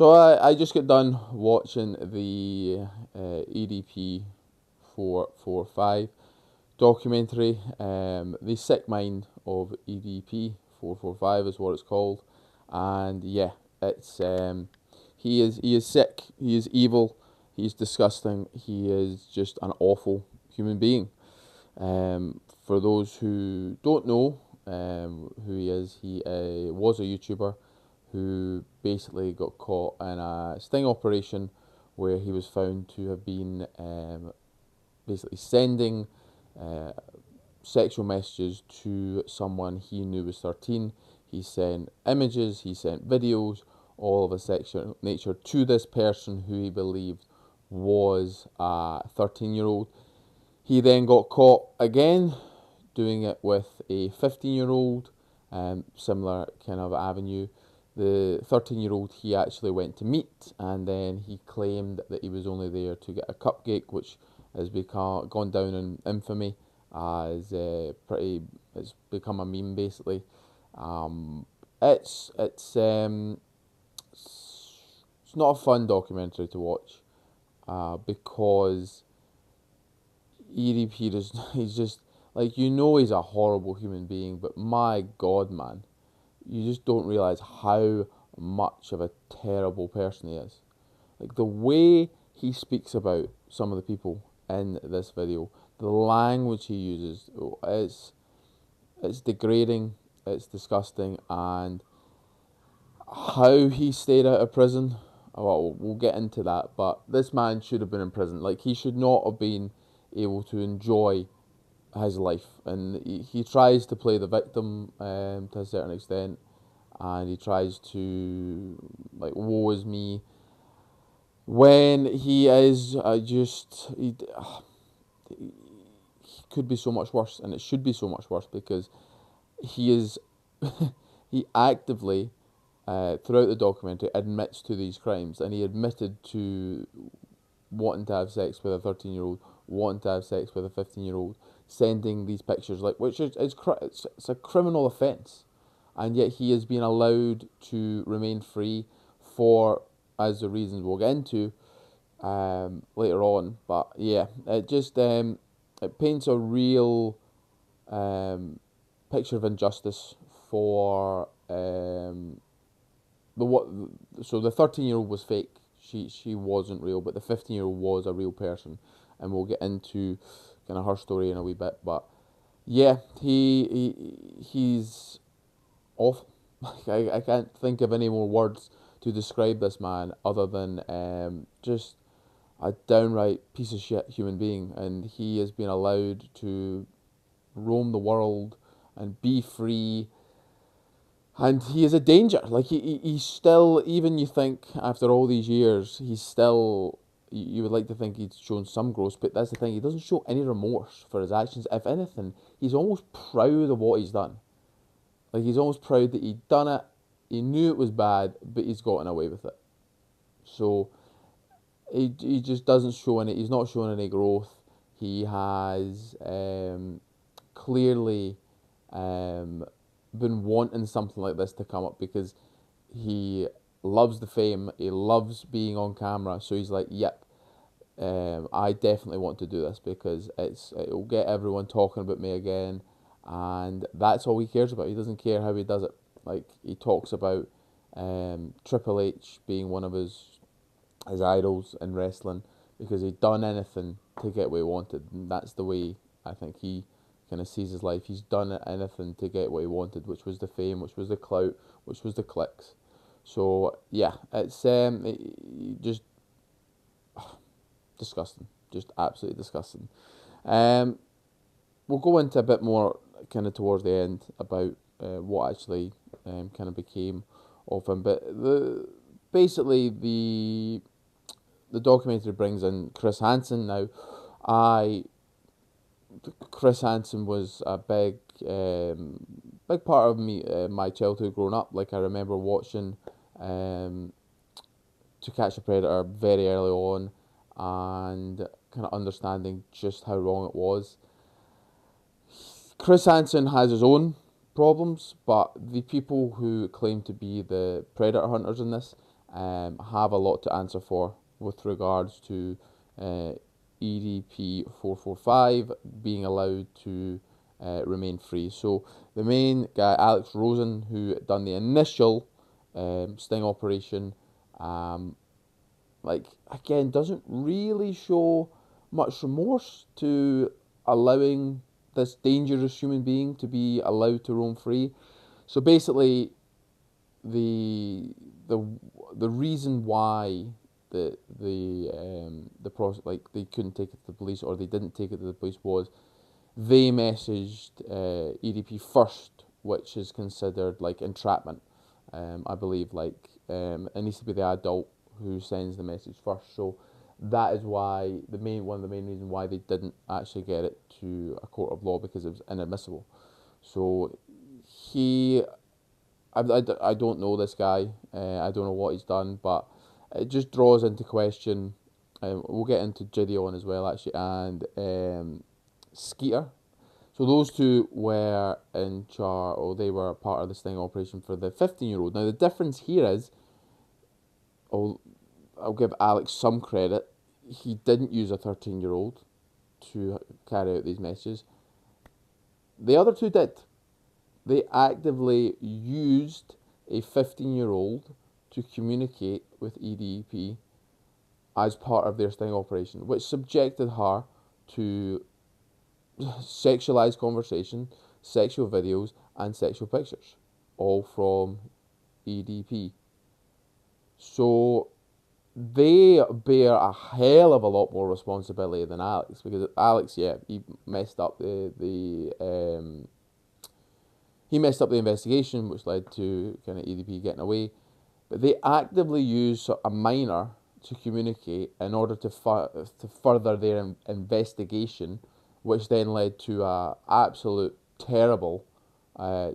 So I just got done watching the EDP445 documentary. The Sick Mind of EDP445 is what it's called, and yeah, it's he is sick. He is evil. He's disgusting. He is just an awful human being. For those who don't know who he was a YouTuber who basically got caught in a sting operation where he was found to have been basically sending uh, sexual messages to someone he knew was 13. He sent images, he sent videos, all of a sexual nature to this person who he believed was a 13-year-old. He then got caught again doing it with a 15-year-old, similar kind of avenue. The 13-year-old he actually went to meet, and then he claimed that he was only there to get a cupcake, which has gone down in infamy as it's become a meme basically. Um, it's not a fun documentary to watch because EDP does he's just like, he's a horrible human being, but my God, man, you just don't realize how much of a terrible person he is. Like the way he speaks about some of the people in this video, the language he uses, it's degrading, it's disgusting, and how he stayed out of prison. Well, we'll get into that, but this man should have been in prison. Like, he should not have been able to enjoy his life, and he tries to play the victim to a certain extent, and he tries to, like, woe is me when he is he could be so much worse, and it should be so much worse because he is he actively throughout the documentary admits to these crimes, and he admitted to wanting to have sex with a 13-year-old, wanting to have sex with a 15-year-old, sending these pictures, like, which it's a criminal offence, and yet he is being allowed to remain free for, as the reasons we'll get into later on. But yeah, it paints a real um, picture of injustice for the what. So the 13-year-old was fake. She wasn't real, but the 15-year-old was a real person, and we'll get into kind of her story in a wee bit. But yeah, he's awful. I can't think of any more words to describe this man other than just a downright piece of shit human being, and he has been allowed to roam the world and be free, and he is a danger. Like, he's still, even you think after all these years, he's still, you would like to think he's shown some growth, but that's the thing, he doesn't show any remorse for his actions. If anything, he's almost proud of what he's done. Like, he's almost proud that he'd done it, he knew it was bad, but he's gotten away with it. So he just doesn't show any, he's not showing any growth. He has clearly um, been wanting something like this to come up because he loves the fame, he loves being on camera, so he's like, yep, I definitely want to do this because it'll get everyone talking about me again, and that's all he cares about. He doesn't care how he does it. Like, he talks about Triple H being one of his idols in wrestling because he'd done anything to get what he wanted, and that's the way I think he kind of sees his life. He's done anything to get what he wanted, which was the fame, which was the clout, which was the clicks. So yeah, it's just disgusting, just absolutely disgusting. Um, we'll go into a bit more kind of towards the end about what actually kind of became of him, but basically the documentary brings in Chris Hansen. Now, I Chris Hansen was a big part of me my childhood growing up. Like, I remember watching um, To Catch a Predator very early on, and kind of understanding just how wrong it was. Chris Hansen has his own problems, but the people who claim to be the predator hunters in this, have a lot to answer for with regards to EDP445 being allowed to remain free. So the main guy, Alex Rosen, who done the initial sting operation, like again, doesn't really show much remorse to allowing this dangerous human being to be allowed to roam free. So basically, the the the reason why the process, like they couldn't take it to the police, or they didn't take it to the police, was they messaged EDP first, which is considered like entrapment. I believe it needs to be the adult who sends the message first. So that is why one of the main reasons why they didn't actually get it to a court of law, because it was inadmissible. So he, I don't know this guy. I don't know what he's done, but it just draws into question. We'll get into Gideon as well, actually, and Skeeter. So those two were in charge, or they were part of the sting operation for the 15-year-old. Now the difference here is, I'll give Alex some credit. He didn't use a 13-year-old to carry out these messages. The other two did. They actively used a 15-year-old to communicate with EDP as part of their sting operation, which subjected her to sexualized conversation, sexual videos, and sexual pictures, all from EDP. So they bear a hell of a lot more responsibility than Alex, because Alex, yeah, he messed up he messed up the investigation, which led to kind of EDP getting away. But they actively use a minor to communicate in order to further their investigation, which then led to a absolute terrible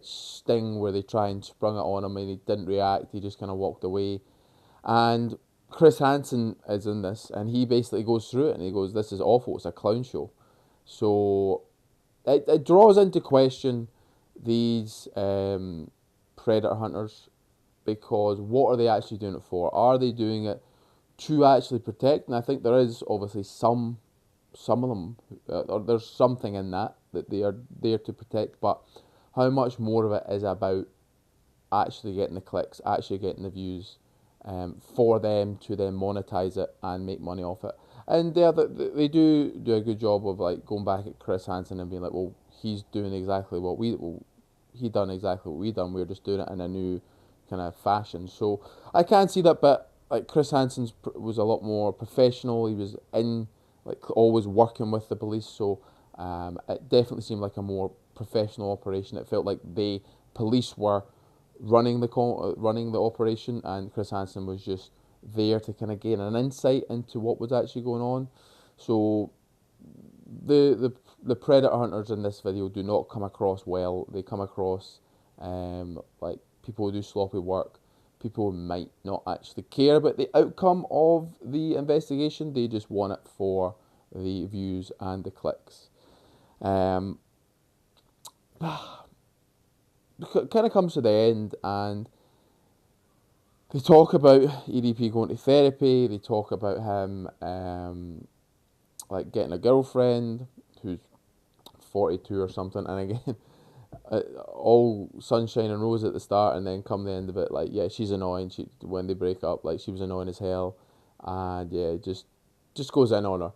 sting where they try and sprung it on him and he didn't react. He just kind of walked away. And Chris Hansen is in this, and he basically goes through it and he goes, "This is awful. It's a clown show." So it draws into question these predator hunters, because what are they actually doing it for? Are they doing it to actually protect? And I think there is obviously some of them, or there's something in that they are there to protect, but how much more of it is about actually getting the clicks, actually getting the views, for them to then monetize it and make money off it. And they do a good job of like going back at Chris Hansen and being like, well, he's doing exactly what he done exactly what we done. We're just doing it in a new kind of fashion. So I can see that, but like Chris Hansen's was a lot more professional. He was in like always working with the police, so it definitely seemed like a more professional operation. It felt like police were running the operation, and Chris Hansen was just there to kind of gain an insight into what was actually going on. So the predator hunters in this video do not come across well. They come across like people who do sloppy work. People might not actually care about the outcome of the investigation. They just want it for the views and the clicks. Kind of comes to the end, and they talk about EDP going to therapy. They talk about him like getting a girlfriend who's 42 or something. And again, all sunshine and rose at the start, and then come the end of it, like, yeah, she's annoying. When they break up, like, she was annoying as hell, and yeah, just goes in on her.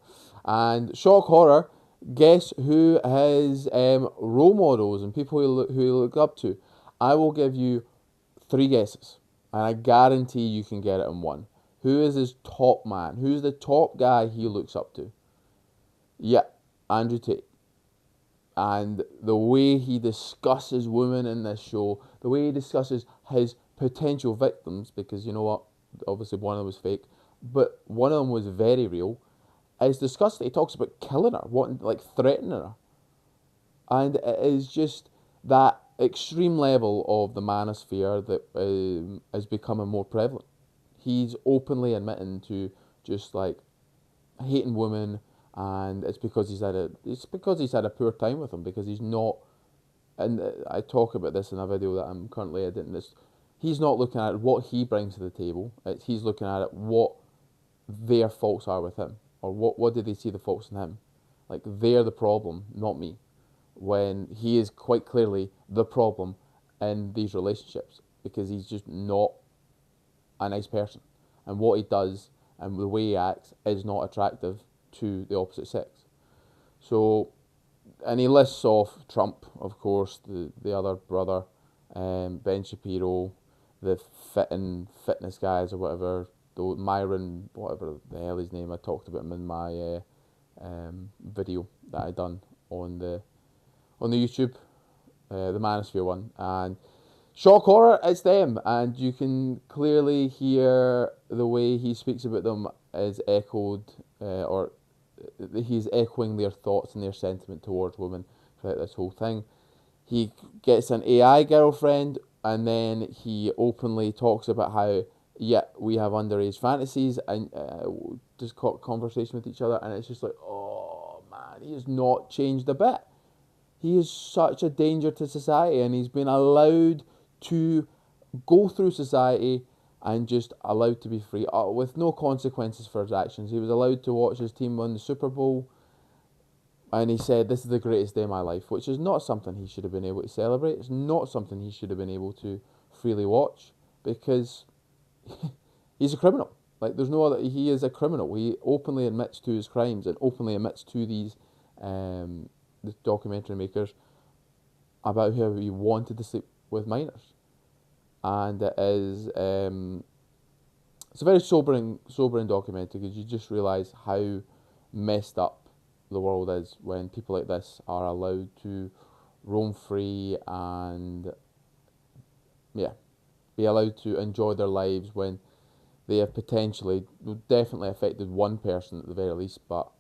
And shock horror, guess who his role models and people who he look up to? I will give you 3 guesses, and I guarantee you can get it in one. Who is his top man? Who's the top guy he looks up to? Yeah, Andrew Tate. And the way he discusses women in this show, the way he discusses his potential victims, because you know what, obviously one of them was fake, but one of them was very real, is disgusting. He talks about killing her, like threatening her. And it is just that extreme level of the manosphere that is becoming more prevalent. He's openly admitting to just like hating women, and it's because he's had a poor time with them, because he's not. And I talk about this in a video that I'm currently editing. This he's not looking at what he brings to the table. He's looking at it what their faults are with him, or what did they see the faults in him. Like, they're the problem, not me. When he is quite clearly the problem in these relationships, because he's just not a nice person, and what he does and the way he acts is not attractive to the opposite sex. So, and he lists off Trump, of course, the other brother, Ben Shapiro, the fitness guys or whatever, Myron, whatever the hell his name. I talked about him in my video that I done on the YouTube, the Manosphere one, and shock horror, it's them, and you can clearly hear the way he speaks about them is echoed, or he's echoing their thoughts and their sentiment towards women throughout this whole thing. He gets an AI girlfriend, and then he openly talks about how, yeah, we have underage fantasies, and just conversation with each other, and it's just like, oh man, he has not changed a bit. He is such a danger to society, and he's been allowed to go through society and just allowed to be free with no consequences for his actions. He was allowed to watch his team win the Super Bowl, and he said, this is the greatest day of my life, which is not something he should have been able to celebrate. It's not something he should have been able to freely watch, because he's a criminal. Like, there's no other, he is a criminal. He openly admits to his crimes and openly admits to these the documentary makers about how he wanted to sleep with minors. And it is it's a very sobering documentary, because you just realise how messed up the world is when people like this are allowed to roam free and be allowed to enjoy their lives, when they have definitely affected one person at the very least, but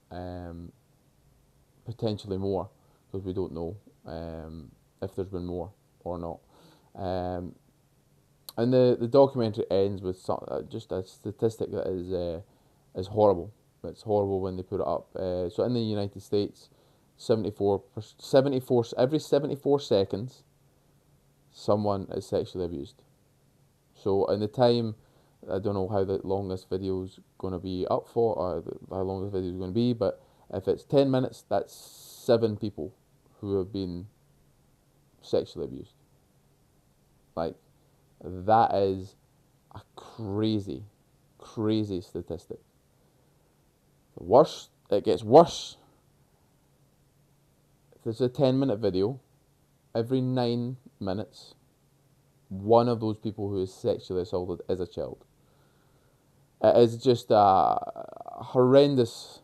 potentially more, because we don't know if there's been more or not. And the documentary ends with just a statistic that is horrible. It's horrible when they put it up. So in the United States, 74 every 74 seconds, someone is sexually abused. So in the time, I don't know how long this video's going to be up for, or how long this video is going to be, but if it's 10 minutes, that's 7 people who have been sexually abused. Like, that is a crazy, crazy statistic. It gets worse. If there's a 10-minute video, every 9 minutes, one of those people who is sexually assaulted is a child. It is just a horrendous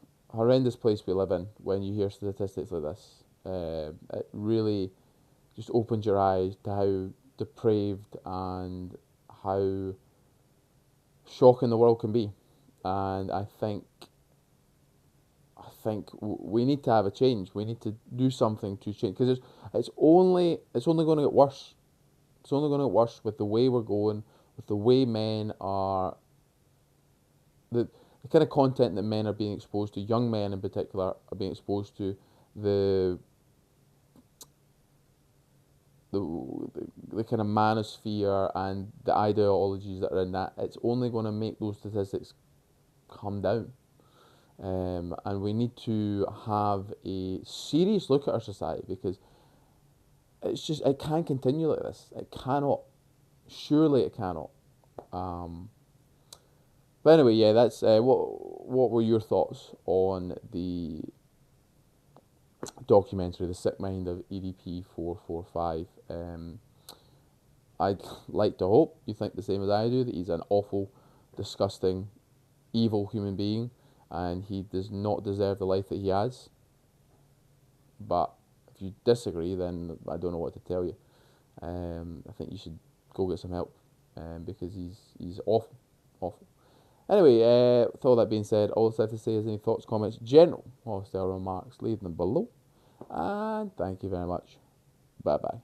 place we live in when you hear statistics like this. It really just opens your eyes to how depraved and how shocking the world can be. And I think we need to have a change. We need to do something to change, because it's only going to get worse. It's only going to get worse with the way we're going, with the way men are, the kind of content that men are being exposed to, young men in particular, are being exposed to, the kind of manosphere and the ideologies that are in that. It's only going to make those statistics come down. And we need to have a serious look at our society, because it can't continue like this. It cannot. Surely it cannot. But anyway, yeah, that's what were your thoughts on the documentary, The Sick Mind of EDP445? I'd like to hope you think the same as I do, that he's an awful, disgusting, evil human being, and he does not deserve the life that he has. But if you disagree, then I don't know what to tell you. I think you should go get some help, because he's awful, awful. Anyway, with all that being said, all I have to say is any thoughts, comments, general hostile remarks, leave them below. And thank you very much. Bye bye.